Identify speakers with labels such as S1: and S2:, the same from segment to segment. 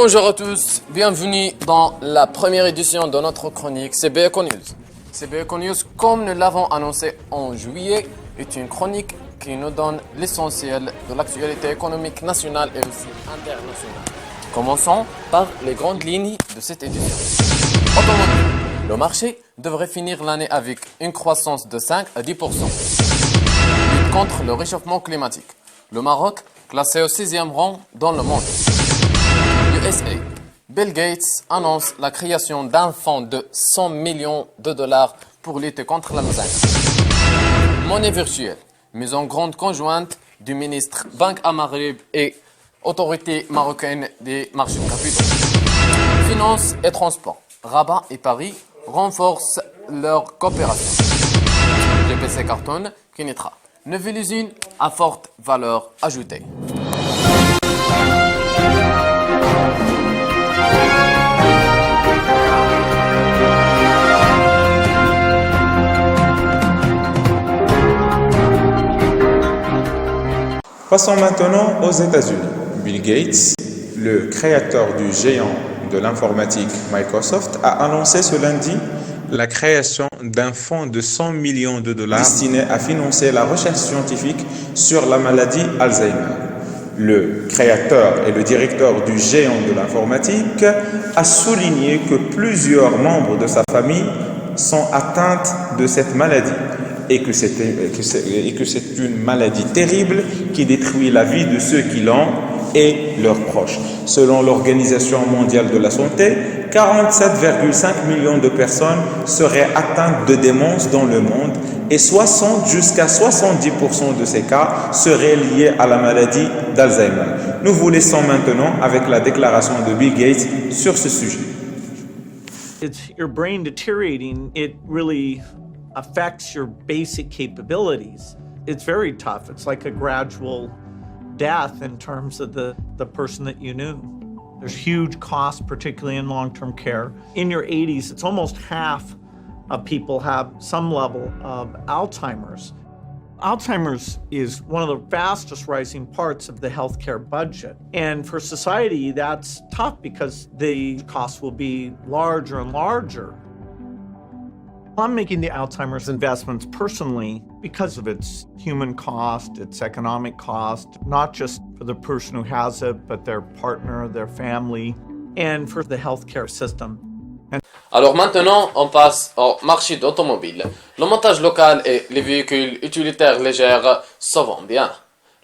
S1: Bonjour à tous, bienvenue dans la première édition de notre chronique CB Eco News. CB Eco News, comme nous l'avons annoncé en juillet, est une chronique qui nous donne l'essentiel de l'actualité économique nationale et aussi internationale. Commençons par les grandes lignes de cette édition. Automobile. Le marché devrait finir l'année avec une croissance de 5 à 10%. Lutte contre le réchauffement climatique. Le Maroc, classé au 6e rang dans le monde. USA. Bill Gates annonce la création d'un fonds de 100 millions de dollars pour lutter contre l'Alzheimer. Monnaie virtuelle. Mise en grande conjointe du ministre Banque Amarib et autorité marocaine des marchés de capitaux. Finance et transport. Rabat et Paris renforcent leur coopération. GPC Carton, Kenitra. Nouvelle usine à forte valeur ajoutée.
S2: Passons maintenant aux États-Unis. Bill Gates, le créateur du géant de l'informatique Microsoft, a annoncé ce lundi la création d'un fonds de 100 millions de dollars destiné à financer la recherche scientifique sur la maladie Alzheimer. Le créateur et le directeur du géant de l'informatique a souligné que plusieurs membres de sa famille sont atteints de cette maladie et que c'est une maladie terrible qui détruit la vie de ceux qui l'ont et leurs proches. Selon l'Organisation mondiale de la santé, 47,5 millions de personnes seraient atteintes de démence dans le monde et 60 jusqu'à 70% de ces cas seraient liés à la maladie d'Alzheimer. Nous vous laissons maintenant avec la déclaration de Bill Gates sur ce sujet.
S3: It's your brain deteriorating. It really affects your basic capabilities. It's very tough. It's like a gradual death in terms of the person that you knew. There's huge costs, particularly in long-term care. In your 80s, it's almost half of people have some level of Alzheimer's. Alzheimer's is one of the fastest rising parts of the healthcare budget. And for society, that's tough because the costs will be larger and larger. I'm making the Alzheimer's investments personally because of its human cost, its economic cost, not just for the person who has it, but their partner, their family, and for the healthcare system.
S1: Alors maintenant, on passe au marché d'automobile. Le montage local et les véhicules utilitaires légers se vendent bien.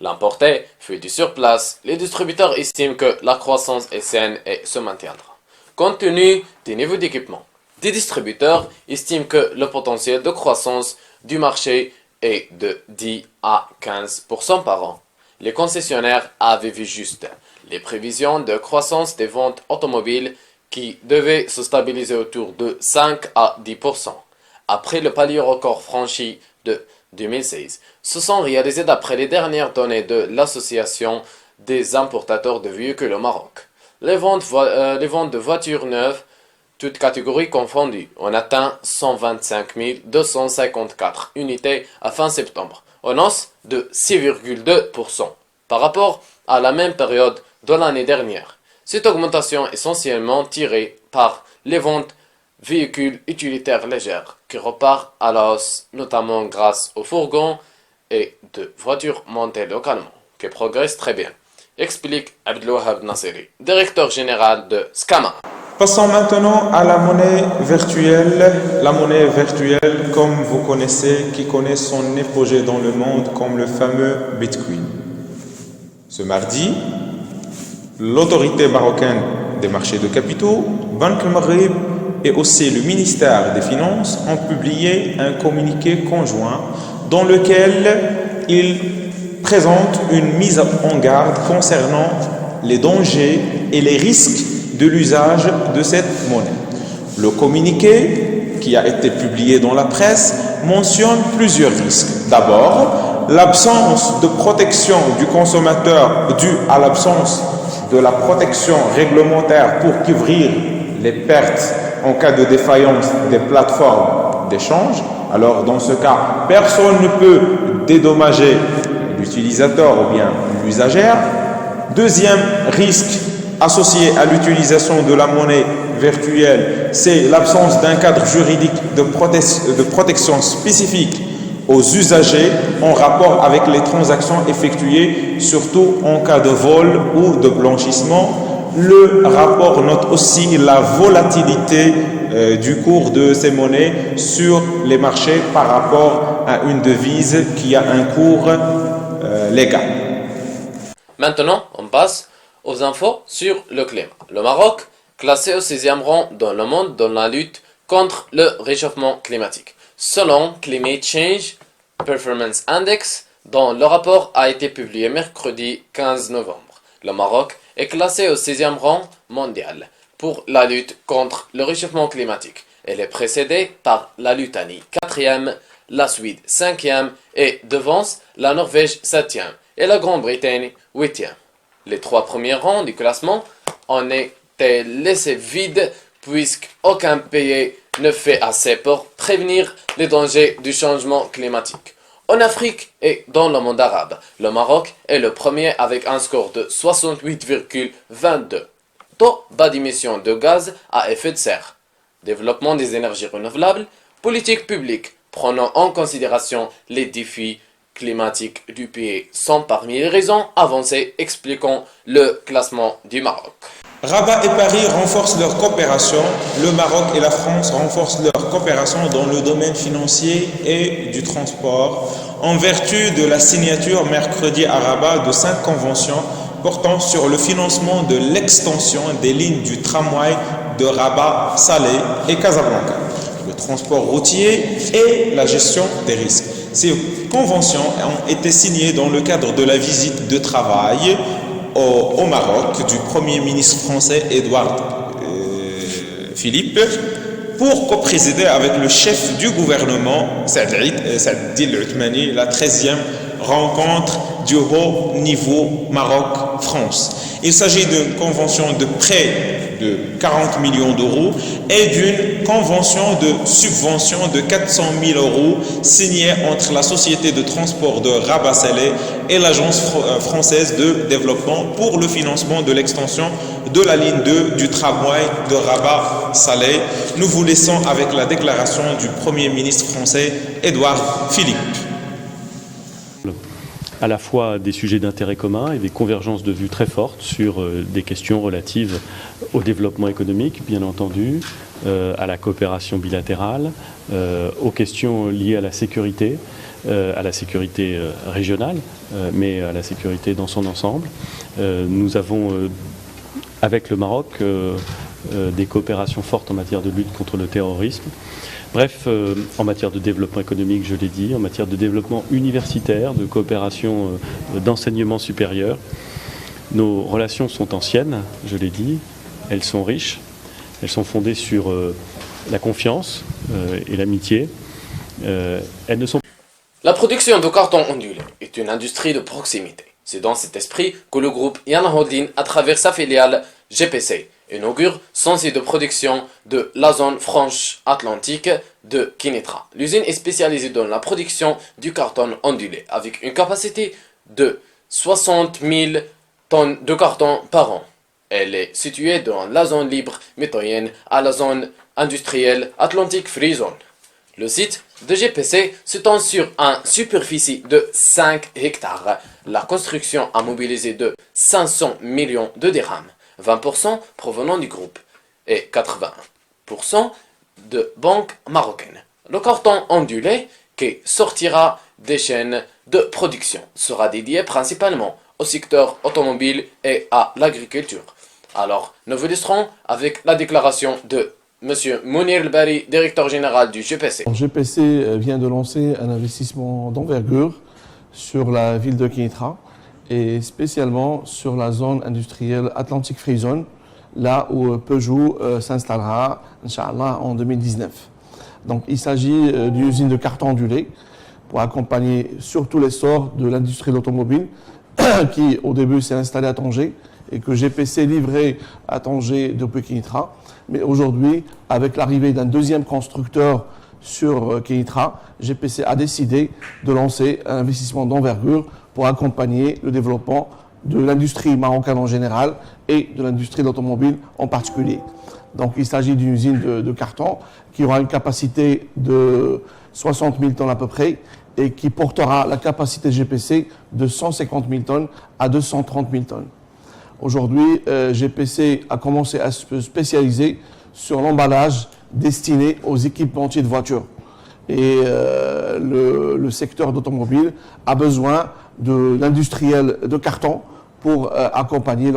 S1: L'importé fait du surplace. Les distributeurs estiment que la croissance est saine et se maintiendra, compte tenu des niveaux d'équipement. Des distributeurs estiment que le potentiel de croissance du marché est de 10 à 15% par an. Les concessionnaires avaient vu juste. Les prévisions de croissance des ventes automobiles qui devaient se stabiliser autour de 5 à 10%. Après le palier record franchi de 2016, se sont réalisés d'après les dernières données de l'Association des importateurs de véhicules au Maroc. Les ventes de voitures neuves, toutes catégories confondues, ont atteint 125 254 unités à fin septembre, en hausse de 6,2% par rapport à la même période de l'année dernière. Cette augmentation est essentiellement tirée par les ventes véhicules utilitaires légers qui repartent à la hausse, notamment grâce aux fourgons et de voitures montées localement, qui progressent très bien, explique Abdelwahab Nasseri, directeur général de SCAMA.
S2: Passons maintenant à la monnaie virtuelle. La monnaie virtuelle, comme vous connaissez, qui connaît son apogée dans le monde comme le fameux Bitcoin. Ce mardi, l'autorité marocaine des marchés de capitaux, Banque Amarib et aussi le ministère des Finances ont publié un communiqué conjoint dans lequel ils présentent une mise en garde concernant les dangers et les risques de l'usage de cette monnaie. Le communiqué, qui a été publié dans la presse, mentionne plusieurs risques. D'abord, l'absence de protection du consommateur due à l'absence de la protection réglementaire pour couvrir les pertes en cas de défaillance des plateformes d'échange. Alors, dans ce cas, personne ne peut dédommager l'utilisateur ou bien l'usagère. Deuxième risque, associé à l'utilisation de la monnaie virtuelle, c'est l'absence d'un cadre juridique de protection spécifique aux usagers en rapport avec les transactions effectuées, surtout en cas de vol ou de blanchissement. Le rapport note aussi la volatilité du cours de ces monnaies sur les marchés par rapport à une devise qui a un cours légal.
S1: Maintenant, on passe aux infos sur le climat. Le Maroc, classé au 6e rang dans le monde dans la lutte contre le réchauffement climatique. Selon Climate Change Performance Index, dont le rapport a été publié mercredi 15 novembre, le Maroc est classé au 6e rang mondial pour la lutte contre le réchauffement climatique. Elle est précédée par la Lituanie 4e, la Suède 5e et devance la Norvège 7e et la Grande-Bretagne 8e. Les 3 premiers rangs du classement ont été laissés vides puisqu'aucun pays ne fait assez pour prévenir les dangers du changement climatique. En Afrique et dans le monde arabe, le Maroc est le premier avec un score de 68,22. Taux bas d'émissions de gaz à effet de serre. Développement des énergies renouvelables, politique publique prenant en considération les défis climatiques du pays sont parmi les raisons avancées expliquant le classement du Maroc.
S2: Rabat et Paris renforcent leur coopération. Le Maroc et la France renforcent leur coopération dans le domaine financier et du transport en vertu de la signature mercredi à Rabat de 5 conventions portant sur le financement de l'extension des lignes du tramway de Rabat, Salé et Casablanca, le transport routier et la gestion des risques. Ces conventions ont été signées dans le cadre de la visite de travail au Maroc du Premier ministre français Édouard Philippe pour co-présider avec le chef du gouvernement Saad Al-Othmani la 13e rencontre du haut niveau Maroc-France. Il s'agit d'une convention de prêt de 40 millions d'euros et d'une convention de subvention de 400 000 euros signée entre la société de transport de Rabat-Salé et l'agence française de développement pour le financement de l'extension de la ligne 2 du tramway de Rabat-Salé. Nous vous laissons avec la déclaration du Premier ministre français Édouard Philippe.
S4: À la fois des sujets d'intérêt commun et des convergences de vues très fortes sur des questions relatives au développement économique, bien entendu, à la coopération bilatérale, aux questions liées à la sécurité régionale, mais à la sécurité dans son ensemble. Nous avons, avec le Maroc, des coopérations fortes en matière de lutte contre le terrorisme. Bref, en matière de développement économique, je l'ai dit, en matière de développement universitaire, de coopération d'enseignement supérieur. Nos relations sont anciennes, je l'ai dit, elles sont riches, elles sont fondées sur la confiance et l'amitié. Elles ne sont...
S1: La production de carton ondulé est une industrie de proximité. C'est dans cet esprit que le groupe Yana Holding, à travers sa filiale GPC, inaugure son site de production de la zone franche-atlantique de Kénitra. L'usine est spécialisée dans la production du carton ondulé, avec une capacité de 60 000 tonnes de carton par an. Elle est située dans la zone libre métropolitaine à la zone industrielle Atlantic Free Zone. Le site de GPC s'étend sur une superficie de 5 hectares. La construction a mobilisé de 500 millions de dirhams, 20% provenant du groupe et 80% de banques marocaines. Le carton ondulé qui sortira des chaînes de production sera dédié principalement au secteur automobile et à l'agriculture. Alors, nous vous laisserons avec la déclaration de Monsieur Mounir El-Bari, directeur général du GPC.
S5: GPC vient de lancer un investissement d'envergure sur la ville de Kénitra et spécialement sur la zone industrielle Atlantic Free Zone, là où Peugeot s'installera, Inch'Allah, en 2019. Donc il s'agit d'une usine de carton ondulé pour accompagner surtout l'essor de l'industrie de l'automobile qui au début s'est installée à Tanger et que GPC livrait à Tanger depuis Kénitra. Mais aujourd'hui, avec l'arrivée d'un deuxième constructeur sur Kénitra, GPC a décidé de lancer un investissement d'envergure pour accompagner le développement de l'industrie marocaine en général et de l'industrie de l'automobile en particulier. Donc il s'agit d'une usine de carton qui aura une capacité de 60 000 tonnes à peu près et qui portera la capacité GPC de 150 000 tonnes à 230 000 tonnes. Aujourd'hui, GPC a commencé à se spécialiser sur l'emballage destiné aux équipementiers de voitures. Et le secteur d'automobile a besoin d'industriels de carton pour accompagner